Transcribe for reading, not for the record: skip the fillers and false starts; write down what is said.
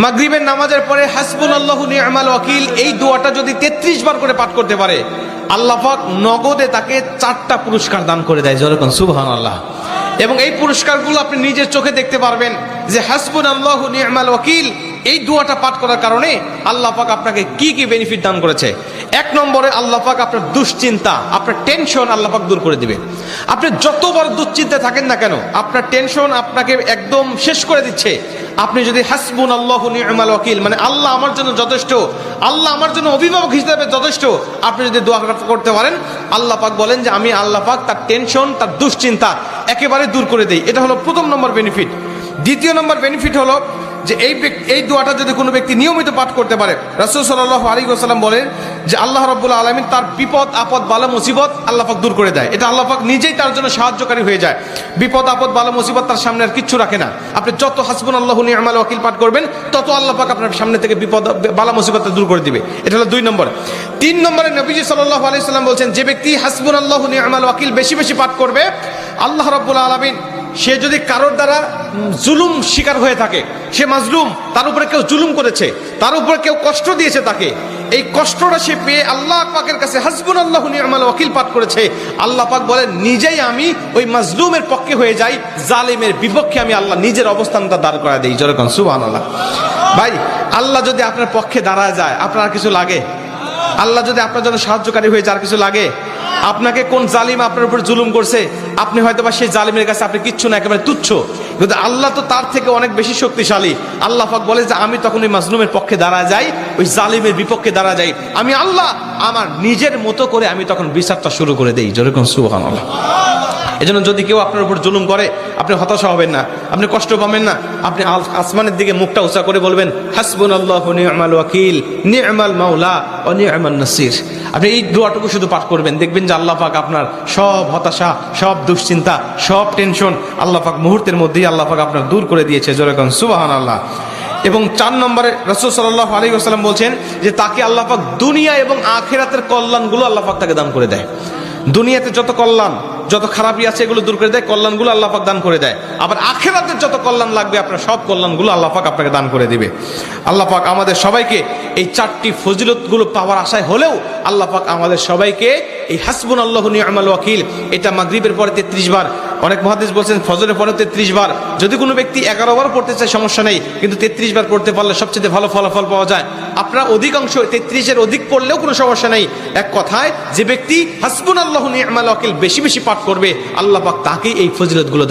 মাগরিবের নামাজের পরে হাসবুনাল্লাহু নি'মাল ওয়াকিল এই দোয়াটা যদি 33 বার করে পাঠ করতে পারে, আল্লাহ পাক নগদে তাকে 4টা পুরস্কার দান করে দেয়। যেরকম সুবহানাল্লাহ। এবং এই পুরস্কারগুলো আপনি নিজের চোখে দেখতে পারবেন যে হাসবুনাল্লাহু নি'মাল ওয়াকিল এই দোয়াটা পাঠ করার কারণে আল্লাহ পাক আপনাকে কি কি বেনিফিট দান করেছে। 1 নম্বরে আল্লাহ পাক আপনার দুশ্চিন্তা, আপনার টেনশন আল্লাহ পাক দূর করে দিবে। আপনি যত বড় দুশ্চিন্তায় থাকেন না কেন, আপনার টেনশন আপনাকে একদম শেষ করে দিচ্ছে। আপনি যদি হাসবুনাল্লাহু নি'মাল ওয়াকিল মানে আল্লাহ আমার জন্য যথেষ্ট, আল্লাহ আমার জন্য অভিভাবক হিসেবে যথেষ্ট, আপনি যদি দোয়া করতে পারেন, আল্লাহ পাক বলেন যে আমি আল্লাহ পাক তার টেনশন, তার দুশ্চিন্তা একেবারে দূর করে দেই। এটা হলো প্রথম নম্বর বেনিফিট। দ্বিতীয় নম্বর বেনিফিট হলো যে এই দোয়াটা যদি কোনো ব্যক্তি নিয়মিত পাঠ করতে পারে, রাসূল সাল্লাল্লাহু আলাইহি ওয়াসাল্লাম বলেন যে আল্লাহ রাব্বুল আলামিন তার বিপদ আপদ বালা মুসিবত আল্লাহ পাক দূর করে দেয়। এটা আল্লাহ পাক নিজেই তার জন্য সাহায্যকারী হয়ে যায়। বিপদ আপদ বালা মুসিবত তার সামনে আর কিচ্ছু রাখে না। আপনি যত হাসবুনাল্লাহু নি'মাল ওয়াকিল পাঠ করবেন, তত আল্লাহ পাক আপনার সামনে থেকে বিপদ বালা মুসিবত দূর করে দিবে। এটা হলো 2 নম্বর। 3 নম্বরে নবীজি সাল্লাল্লাহু আলাইহি ওয়াসাল্লাম বলছেন যে ব্যক্তি হাসবুনাল্লাহু নি'মাল ওয়াকিল বেশি বেশি পাঠ করবে, আল্লাহ রাব্বুল আলামিন সে যদি কারোর দ্বারা জুলুম শিকার হয়ে থাকে, সে মাজলুম, তার উপরে কেউ জুলুম করেছে, তার উপরে কেউ কষ্ট দিয়েছে, তাকে এই কষ্টটা সে পেয়ে আল্লাহ পাকের কাছে হাসবুনাল্লাহু নি'মাল ওয়াকিল পাঠ করেছে, আল্লাহ পাক বলেন নিজেই আমি ওই মাজলুমের পক্ষে হয়ে যাই, জালিমের বিপক্ষে আমি আল্লাহ নিজের অবস্থানটা দাঁড় করা দেই। যেরকম সুবহানাল্লাহ। ভাই, আল্লাহ যদি আপনার পক্ষে দাঁড়ায় যায়, আপনার কিছু লাগে? আল্লাহ যদি আপনার জন্য সাহায্যকারী হয়ে যায়, আর কিছু লাগে? আপনাকে কোন জালিম আপনার উপর জুলুম করছে, আপনি হয়তো বা সেই জালিমের কাছে আপনি কিচ্ছু না, একেবারে তুচ্ছ, কিন্তু আল্লাহ তো তার থেকে অনেক বেশি শক্তিশালী। আল্লাহ পাক বলে যে আমি তখন ওই মাজলুমের পক্ষে দাঁড়া যাই, ওই জালিমের বিপক্ষে দাঁড়া যাই, আমি আল্লাহ আমার নিজের মতো করে আমি তখন বিচারটা শুরু করে দেই। যেরকম সুবহানাল্লাহ। এজন্য যদি কেউ আপনার উপর জুলুম করে, আপনি হতাশা হবেন না, আপনি কষ্ট পাবেন না, আপনি আসমানের দিকে মুখটা উঁচা করে বলবেন হাসবুনাল্লাহু নি'মাল ওয়াকিল নি'মাল মাওলা ওয়া নি'মান নাসির। আপনি এই দোয়াটুকু শুধু পাঠ করবেন, দেখবেন যে আল্লাহ পাক আপনার সব হতাশা, সব দুশ্চিন্তা, সব টেনশন আল্লাহ পাক মুহূর্তের মধ্যেই আল্লাহ পাক আপনার দূর করে দিয়েছে। যেরকম সুবহানাল্লাহ। এবং 4 নম্বরে রাসূল সাল্লাল্লাহু আলাইহি ওয়াসাল্লাম বলছেন যে তাকে আল্লাহ পাক দুনিয়া এবং আখিরাতের কল্যাণগুলো আল্লাহ পাক তাকে দান করে দেয়। দুনিয়াতে যত কল্যাণ, যত খারাপই আছে এগুলো দূর করে দেয়, কল্যাণগুলো আল্লাহ পাক দান করে দেয়। আবার আখিরাতের যত কল্যাণ লাগবে আপনার সব কল্যাণগুলো আল্লাহ পাক আপনাকে দান করে দিবে। আল্লাহ পাক আমাদের সবাইকে এই 4টি ফজিলতগুলো পাওয়ার আশায় হলেও আল্লাহ পাক আমাদের সবাইকে এই হাসবুনাল্লাহু নি'মাল ওয়াকিল এটা মাগরিবের পরে 33 বার, অনেক মুহাদ্দিস বলছেন ফজরের পরে 33 বার, যদি কোনো ব্যক্তি 11 বার পড়তে চায় সমস্যা নেই, কিন্তু 33 বার পড়তে পারলে সবচেয়ে ভালো ফলাফল পাওয়া যায়। আপনারা অধিকাংশ 33-এর অধিক পড়লেও কোনো সমস্যা নেই। এক কথায় যে ব্যক্তি হাসবুনাল্লাহু নি'মাল ওয়াকিল বেশি বেশি পাঠ করবে, আল্লাহ পাক তাকেই এই ফজিলতগুলো দান